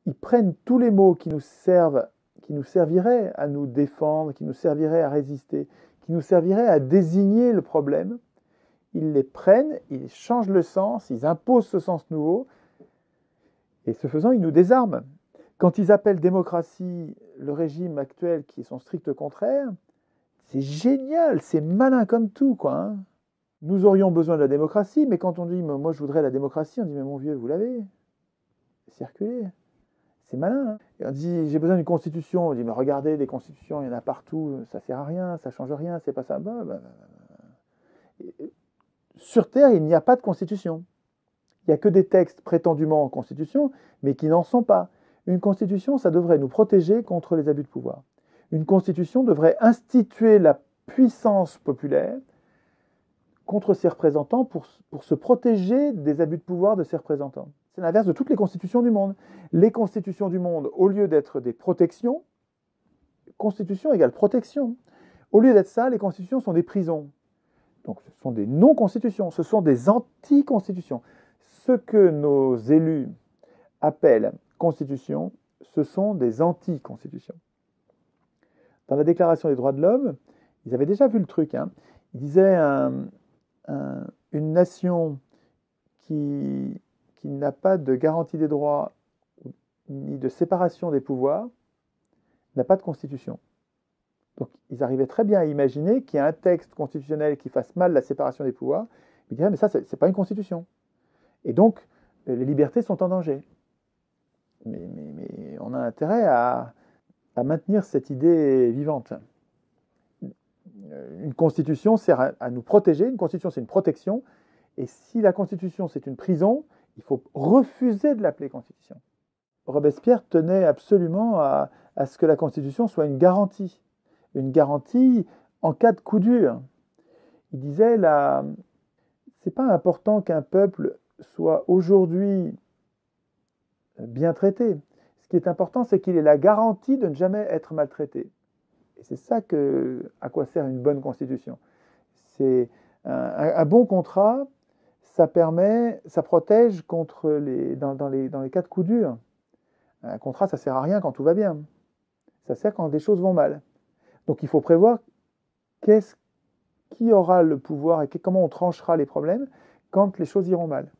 ils prennent tous les mots qui nous servent, qui nous serviraient à nous défendre, qui nous serviraient à résister, qui nous serviraient à désigner le problème, ils les prennent, ils changent le sens, ils imposent ce sens nouveau, et ce faisant, ils nous désarment. Quand ils appellent démocratie le régime actuel qui est son strict contraire, c'est génial, c'est malin comme tout, quoi. Hein. Nous aurions besoin de la démocratie, mais quand on dit moi je voudrais la démocratie, on dit mais mon vieux, vous l'avez. Circulez. C'est malin. Hein. Et on dit j'ai besoin d'une constitution. On dit mais regardez, des constitutions, il y en a partout, ça sert à rien, ça change rien, c'est pas ça. Sur Terre, il n'y a pas de constitution. Il n'y a que des textes prétendument en constitution, mais qui n'en sont pas. Une constitution, ça devrait nous protéger contre les abus de pouvoir. Une constitution devrait instituer la puissance populaire contre ses représentants pour se protéger des abus de pouvoir de ses représentants. C'est l'inverse de toutes les constitutions du monde. Les constitutions du monde, au lieu d'être des protections, constitution égale protection. Au lieu d'être ça, les constitutions sont des prisons. Donc ce sont des non-constitutions, ce sont des anti-constitutions. Ce que nos élus appellent constitution, ce sont des anti-constitutions. Dans la Déclaration des droits de l'homme, ils avaient déjà vu le truc. Hein. Ils disaient une nation qui n'a pas de garantie des droits ni de séparation des pouvoirs n'a pas de constitution. Donc ils arrivaient très bien à imaginer qu'il y a un texte constitutionnel qui fasse mal la séparation des pouvoirs. Ils disaient mais ça, c'est pas une constitution. Et donc, les libertés sont en danger. Mais on a intérêt à maintenir cette idée vivante. Une constitution sert à nous protéger. Une constitution, c'est une protection. Et si la constitution, c'est une prison, il faut refuser de l'appeler constitution. Robespierre tenait absolument à ce que la constitution soit une garantie. Une garantie en cas de coup dur. Il disait, c'est pas important qu'un peuple soit aujourd'hui bien traité. Ce qui est important, c'est qu'il ait la garantie de ne jamais être maltraité. Et c'est ça à quoi sert une bonne constitution. C'est un bon contrat, ça protège contre dans les cas de coup dur. Un contrat, ça sert à rien quand tout va bien. Ça sert quand les choses vont mal. Donc il faut prévoir qui aura le pouvoir et comment on tranchera les problèmes quand les choses iront mal.